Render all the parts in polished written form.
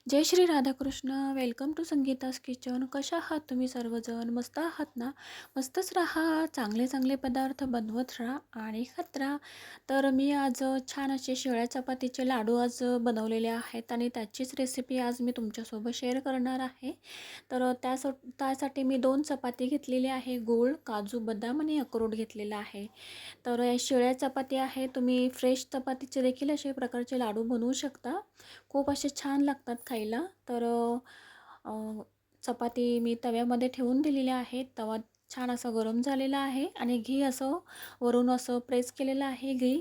Jai Shri Radhakrishna. Welcome to Sangeeta's kitchen. कशा आहात तुम्ही सर्वजण? मस्त आहात ना? मस्तच राहा. चांगले चांगले पदार्थ बनवत राहा आणि खात राहा. तर मी आज छान असे शिळ्या चपातीचे लाडू आज बनवलेले आहेत आणि त्याचीच रेसिपी आज मी तुमच्यासोबत शेअर करणार आहे. तर त्यासाठी मी 2 चपाती घेतलेली आहे. गूळ, काजू, बदाम आणि अक्रोड घेतलेला आहे. तर या शिळ्या चपाती आहे. तुम्ही फ्रेश चपातीचे देखील असे प्रकारचे लाडू बनवू शकता. खूप असे छान लागतात खायला. तर अ, चपाती मी तव्यामध्ये ठेवून दिलेली आहे. तवा छान असा गरम झालेला आहे आणि घी असं वरून असं प्रेस केलेलं आहे घी.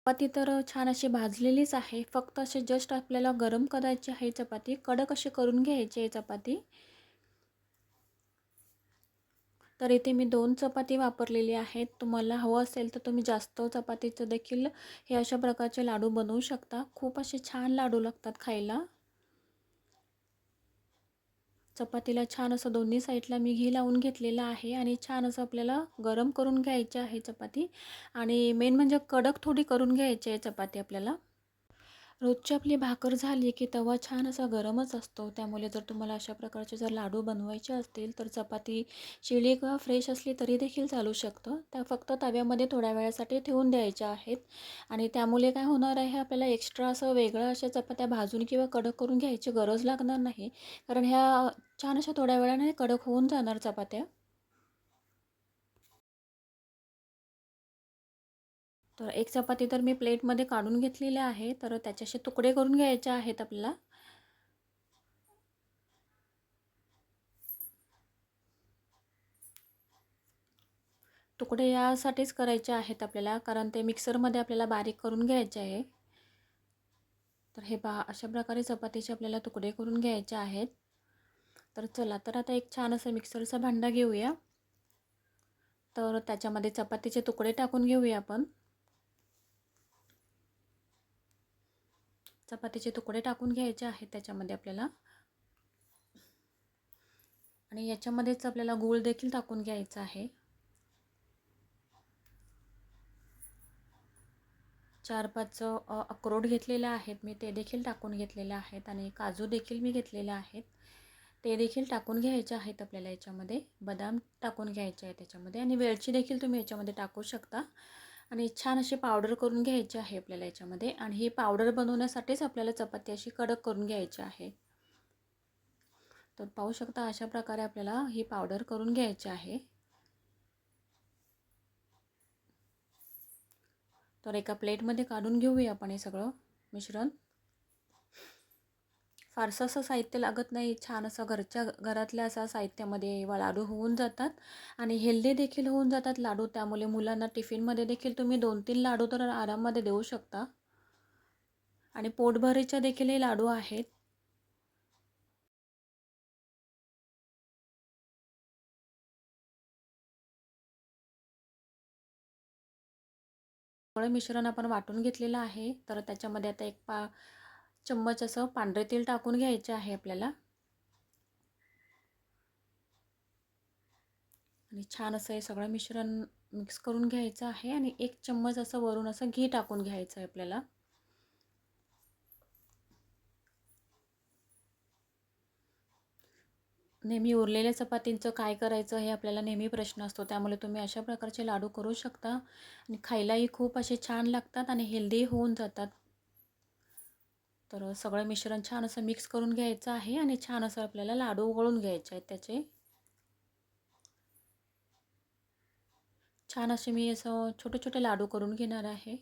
चपाती तर छान अशी भाजलेलीच आहे. फक्त असे जस्ट आपल्याला गरम करायची आहे चपाती. कडक अशी करून घ्यायची आहे चपाती. तर इथे मी 2 चपाती वापरलेली आहेत. तुम्हाला हवं असेल तर तुम्ही जास्त चपातीचं देखील हे अशा प्रकारचे लाडू बनवू शकता. खूप असे छान लाडू लागतात खायला. चपातीला छान असं दोन्ही साईडला मी घी लावून घेतलेलं आहे आणि छान असं आपल्याला गरम करून घ्यायची आहे चपाती आणि मेन म्हणजे कडक थोडी करून घ्यायची आहे चपाती आपल्याला. रोजची आपली भाकर झाली की तवा छान असा गरमच असतो. त्यामुळे जर तुम्हाला अशा प्रकारचे जर लाडू बनवायचे असतील तर चपाती शिळी किंवा फ्रेश असली तरी देखील चालू शकतं. त्या फक्त तव्यामध्ये थोड्या वेळासाठी ठेवून द्यायच्या आहेत आणि त्यामुळे काय होणार आहे आपल्याला एक्स्ट्रा असं वेगळं अशा चपात्या भाजून किंवा कडक करून घ्यायची गरज लागणार नाही. कारण ह्या छान अशा थोड्या वेळाने कडक होऊन जाणार चपात्या. तर एक चपाती तर मी प्लेटमध्ये काढून घेतलेली आहे. तर त्याचे असे तुकडे करून घ्यायचे आहेत आपल्याला. तुकडे यासाठीच करायचे आहेत आपल्याला कारण ते मिक्सरमध्ये आपल्याला बारीक करून घ्यायचे आहे. तर हे पहा अशा प्रकारे चपातीचे आपल्याला तुकडे करून घ्यायचे आहेत. तर चला तर आता एक छान असं मिक्सरचा भांडा घेऊया. तर त्याच्यामध्ये चपातीचे तुकडे टाकून घेऊया आपण. चपातीचे तुकडे टाकून घ्यायचे आहेत त्याच्यामध्ये आपल्याला आणि याच्यामध्येच आपल्याला गूळ देखील टाकून घ्यायचा आहे. 4-5 अक्रोड घेतलेले आहेत मी, ते देखील टाकून घेतलेले आहेत आणि काजू देखील मी घेतलेले आहेत. ते देखील टाकून घ्यायचे आहेत आपल्याला याच्यामध्ये. बदाम टाकून घ्यायचे आहे त्याच्यामध्ये आणि वेलची देखील तुम्ही याच्यामध्ये टाकू शकता आणि छान अशी पावडर करून घ्यायची आहे आपल्याला याच्यामध्ये आणि ही पावडर बनवण्यासाठीच आपल्याला चपाती अशी कडक करून घ्यायची आहे. तर पाहू शकता अशा प्रकारे आपल्याला ही पावडर करून घ्यायची आहे. तर एका प्लेटमध्ये काढून घेऊया आपण हे सगळं मिश्रण. फारसं असं साहित्य लागत नाही. छान असं घरच्या घरातल्या असा साहित्यामध्ये लाडू होऊन जातात आणि हेल्दी देखील होऊन जातात लाडू. त्यामुळे मुलांना टिफिनमध्ये देखील तुम्ही 2-3 लाडू तर आरामामध्ये देऊ शकता आणि पोटभरीच्या देखील हे लाडू आहेत. सगळं मिश्रण आपण वाटून घेतलेलं आहे. तर त्याच्यामध्ये आता एक चम्मच असं पांढरे तेल टाकून घ्यायचे आहे आपल्याला आणि छान असं हे सगळं मिश्रण मिक्स करून घ्यायचं आहे आणि 1 चम्मच असं वरून असं घी टाकून घ्यायचं आहे आपल्याला. नेहमी उरलेल्या चपातींचं काय करायचं हे आपल्याला नेहमी प्रश्न असतो. त्यामुळे तुम्ही अशा प्रकारचे लाडू करू शकता आणि खायलाही खूप असे छान लागतात आणि हेल्दी होऊन जातात. तर सगळं मिश्रण छान असं मिक्स करून घ्यायचं आहे आणि छान असं आपल्याला लाडू वळून घ्यायचे आहेत त्याचे. छान असे मी असं छोटे-छोटे लाडू करून घेणार आहे.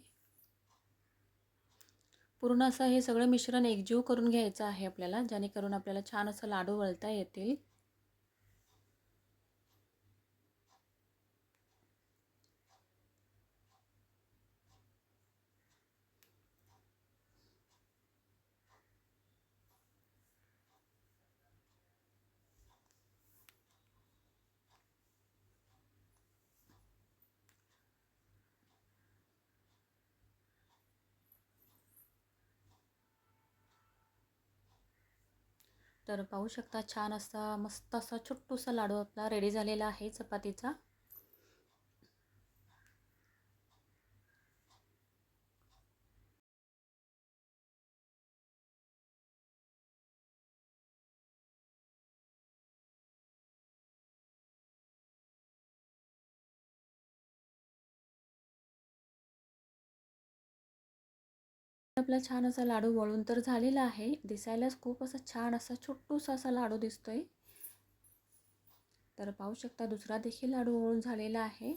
पूर्ण असं हे सगळं मिश्रण एकजीव करून घ्यायचं आहे आपल्याला, जेणेकरून आपल्याला छान असं लाडू वळता येतील. तर पाहू शकता छान असा मस्त असा छोटूसा लाडू आपला रेडी झालेला आहे चपातीचा. आपला छान असा लाडू वळून तर झालेला आहे. दिसायलाच खूप असा छान असा छोटूसा असा लाडू दिसतोय. तर पाहू शकता दुसरा देखील लाडू वळून झालेला आहे.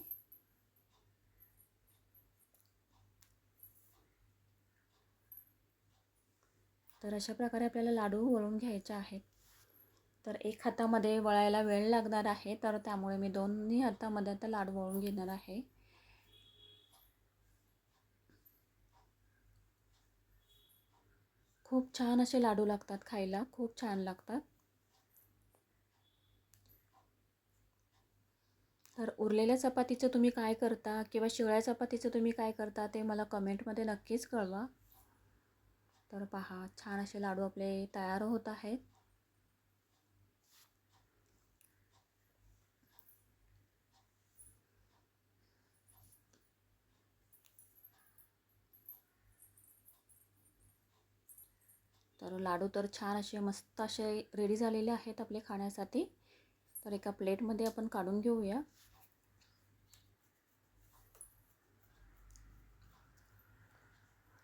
तर अशा प्रकारे आपल्याला लाडू वळून घ्यायचे आहेत. तर एक हातामध्ये वळायला वेळ लागणार आहे, तर त्यामुळे मी दोन्ही हातामध्ये आता लाडू वळून घेणार आहे. खूप छान असे लाडू लागतात खायला, खूप छान लागतात. तर उरलेल्या चपातीचं तुम्ही काय करता किंवा शिळ्या चपातीचं तुम्ही काय करता ते मला कमेंटमध्ये नक्कीच कळवा. तर पहा छान असे लाडू आपले तयार होत आहेत. तर लाडू तर छान असे मस्त असे रेडी झालेले आहेत आपले खाण्यासाठी. तर एका प्लेटमध्ये आपण काढून घेऊया.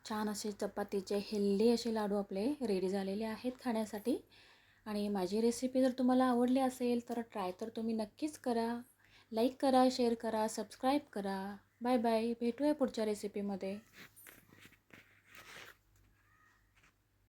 छान असे चपातीचे हेल्दी असे लाडू आपले रेडी झालेले आहेत खाण्यासाठी. आणि माझी रेसिपी जर तुम्हाला आवडली असेल तर ट्राय तर तुम्ही नक्कीच करा. लाईक करा, शेअर करा, सबस्क्राईब करा. Bye bye. भेटूया पुढच्या रेसिपीमध्ये.